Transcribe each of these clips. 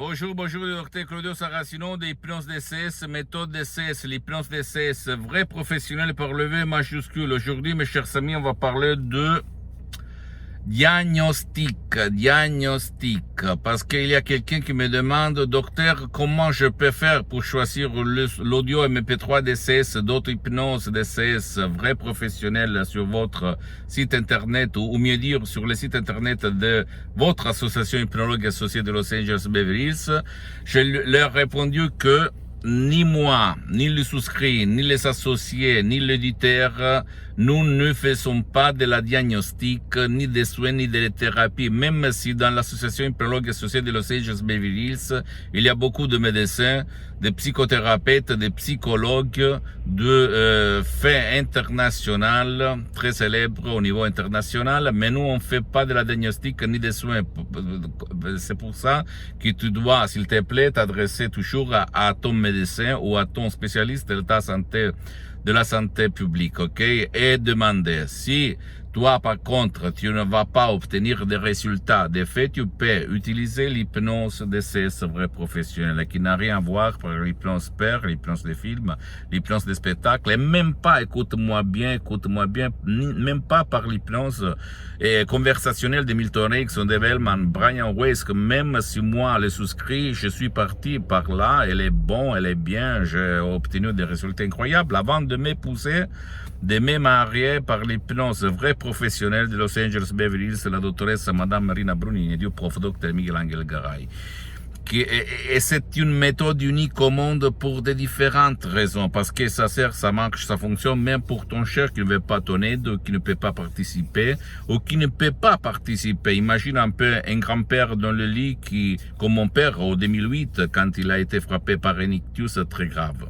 Bonjour, bonjour, le docteur Claudio Saracino de l'hypnose DCS, méthode DCS, l'hypnose DCS, vrai professionnel par le V majuscule. Aujourd'hui, mes chers amis, on va parler de diagnostic, parce qu'il y a quelqu'un qui me demande, docteur, comment je peux faire pour choisir l'audio MP3 DCS, d'autres hypnose DCS, vrai professionnel sur votre site internet, ou mieux dire, sur le site internet de votre association hypnologue associée de Los Angeles Beverly Hills. Je leur ai répondu que ni moi, ni le souscrit, ni les associés, ni l'éditeur, nous ne faisons pas de la diagnostic, ni des soins, ni de la thérapie. Même si dans l'association hypnologue associée de Los Angeles Beverly Hills, il y a beaucoup de médecins, de psychothérapeutes, de psychologues, de faits internationaux, très célèbres au niveau international, mais nous on fait pas de la diagnostic ni des soins. C'est pour ça que tu dois, s'il te plaît, t'adresser toujours à ton médecin ou à ton spécialiste de ta santé, de la santé publique, ok? Et demander si toi, par contre, tu ne vas pas obtenir des résultats. De fait, tu peux utiliser l'hypnose DCS vrai professionnel qui n'a rien à voir par l'hypnose père, l'hypnose des films, l'hypnose des spectacles, et même pas, écoute-moi bien, même pas par l'hypnose conversationnelle de Milton Erickson, de Bellman, Brian Weiss, même si moi, le souscrit, je suis parti par là, elle est bon, elle est bien, j'ai obtenu des résultats incroyables avant de me pousser, de me marier par l'hypnose vrai professionnelle de Los Angeles Beverly Hills, la doctoresse Madame Marina Brunini et du prof Dr Miguel Angel Garay. Et c'est une méthode unique au monde pour de différentes raisons, parce que ça sert, ça marche, ça fonctionne même pour ton cher qui ne veut pas ton aide, qui ne peut pas participer, ou qui ne peut pas participer. Imagine un peu un grand-père dans le lit qui, comme mon père en 2008, quand il a été frappé par un ictus très grave,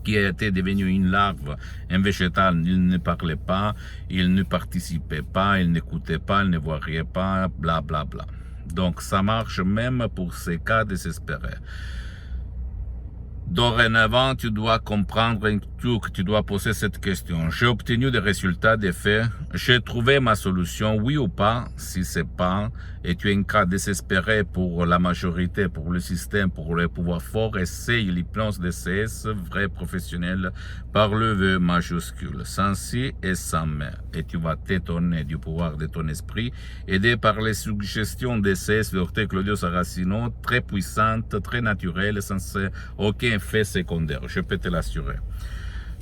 qui était devenu une larve, un végétal, il ne parlait pas, il ne participait pas, il n'écoutait pas, il ne voyait pas, bla bla bla. Donc ça marche même pour ces cas désespérés. Dorénavant, tu dois comprendre un truc, tu dois poser cette question. J'ai obtenu des résultats, des faits. J'ai trouvé ma solution, oui ou pas. Si c'est pas, et tu es un cas désespéré pour la majorité, pour le système, pour le pouvoir fort, essaye l'hypnose DCS, vrai professionnel, par le V majuscule, sans si et sans mais. Et tu vas t'étonner du pouvoir de ton esprit, aidé par les suggestions DCS de Dr Claudio Saracino, très puissantes, très naturelles, sans aucun fait secondaire, je peux te l'assurer.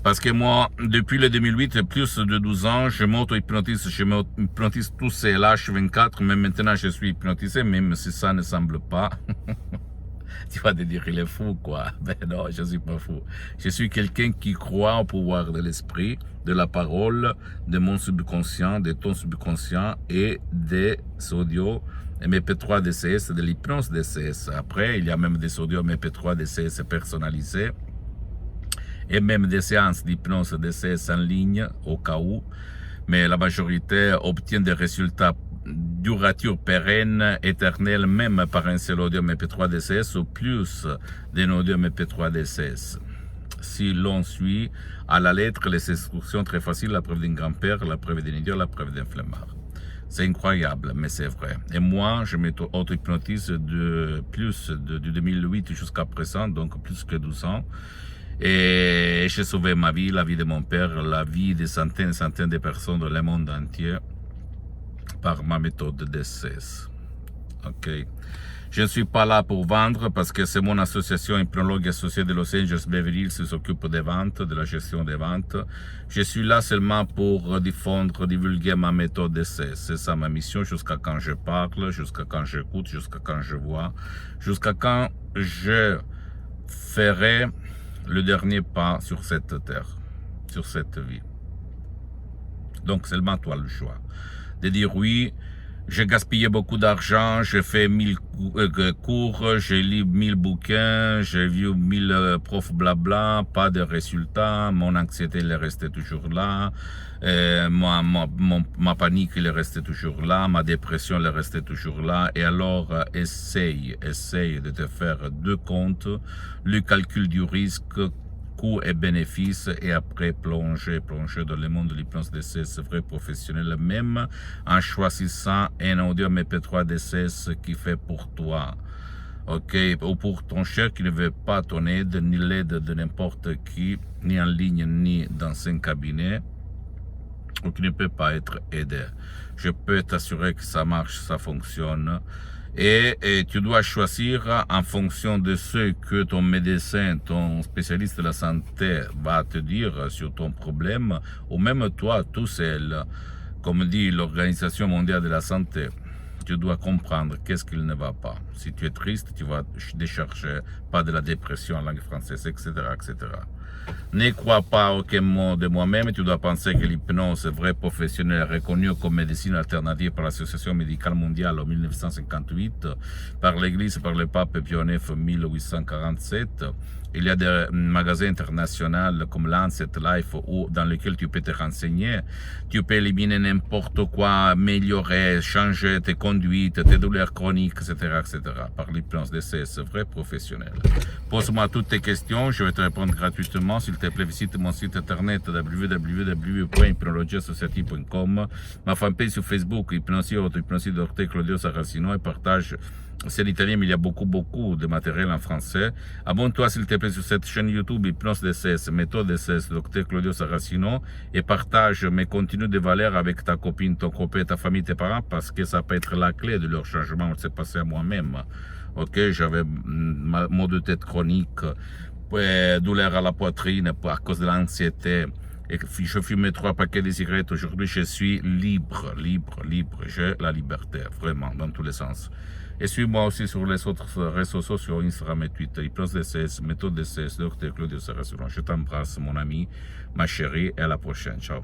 Parce que moi, depuis le 2008, plus de 12 ans, je m'auto-hypnotise, je m'hypnotise tous ces H24, mais maintenant je suis hypnotisé, même si ça ne semble pas. Tu vas te dire, il est fou, quoi. Ben non, je suis pas fou. Je suis quelqu'un qui croit au pouvoir de l'esprit, de la parole, de mon subconscient, de ton subconscient et des audios MP3 DCS, de l'hypnose DCS. Après, il y a même des audios MP3 DCS personnalisés et même des séances d'hypnose DCS en ligne au cas où. Mais la majorité obtient des résultats durature pérenne, éternelle, même par un seul audio MP3 DCS ou plus d'un audio MP3 DCS. Si l'on suit à la lettre les instructions très faciles, la preuve d'un grand-père, la preuve d'un idiot, la preuve d'un flemmard. C'est incroyable, mais c'est vrai. Et moi, je m'auto-hypnotise de plus de 2008 jusqu'à présent, donc plus que 12 ans. Et j'ai sauvé ma vie, la vie de mon père, la vie de centaines et centaines de personnes dans le monde entier par ma méthode de DCS. Ok. Je ne suis pas là pour vendre parce que c'est mon association hypnologue associée de Los Angeles Beverly Hills qui s'occupe des ventes, de la gestion des ventes. Je suis là seulement pour diffondre, divulguer ma méthode DCS. C'est ça ma mission jusqu'à quand je parle, jusqu'à quand j'écoute, jusqu'à quand je vois, jusqu'à quand je ferai le dernier pas sur cette terre, sur cette vie. Donc seulement toi le choix. De dire oui, j'ai gaspillé beaucoup d'argent, j'ai fait 1000 cours, j'ai lu 1000 bouquins, j'ai vu 1000 profs blabla, pas de résultats, mon anxiété elle est restée toujours là, ma panique elle est restée toujours là, ma dépression elle est restée toujours là, et alors essaye de te faire deux comptes, le calcul du risque, coûts et bénéfices, et après plonger dans le monde de l'hypnose DCS vrai professionnel, même en choisissant un audio MP3 DCS qui fait pour toi ok, ou pour ton cher qui ne veut pas ton aide, ni l'aide de n'importe qui, ni en ligne, ni dans un cabinet, ou qui ne peut pas être aidé. Je peux t'assurer que ça marche, ça fonctionne. Et tu dois choisir en fonction de ce que ton médecin, ton spécialiste de la santé va te dire sur ton problème, ou même toi tout seul, comme dit l'Organisation mondiale de la santé. Tu dois comprendre qu'est-ce qu'il ne va pas. Si tu es triste, tu vas décharger, pas de la dépression en langue française, etc., etc. Ne crois pas à aucun mot de moi-même. Tu dois penser que l'hypnose vrai professionnelle reconnue comme médecine alternative par l'Association médicale mondiale en 1958, par l'Église, par le pape Pie IX 1847. Il y a des magasins internationaux comme Lancet, Life, dans lesquels tu peux te renseigner. Tu peux éliminer n'importe quoi, améliorer, changer tes conduites, tes douleurs chroniques, etc., etc. par l'hypnose DCS vrai professionnel. Pose-moi toutes tes questions, je vais te répondre gratuitement. S'il te plaît, visite mon site internet www.hypnologieassociative.com, ma fanpage sur Facebook, Hypnosie Dr Claudio Saracino, et partage. C'est l'italien, mais il y a beaucoup de matériel en français. Abonne-toi, s'il te plaît, sur cette chaîne YouTube, Hypnose DCS, Méthode DCS, Dr Claudio Saracino, et partage mes contenus de valeur avec ta copine, ton copain, ta famille, tes parents, parce que ça peut être la clé de leur changement. C'est passé à moi-même. Ok, j'avais mal de tête chronique, douleur à la poitrine à cause de l'anxiété. Et je fumais 3 paquets de cigarettes. Aujourd'hui, je suis libre. J'ai la liberté, vraiment, dans tous les sens. Et suis-moi aussi sur les autres réseaux sociaux, Instagram et Twitter, Hypnose DCS, Méthode DCS, Dr Claudio Saracino. Je t'embrasse, mon ami, ma chérie, et à la prochaine. Ciao.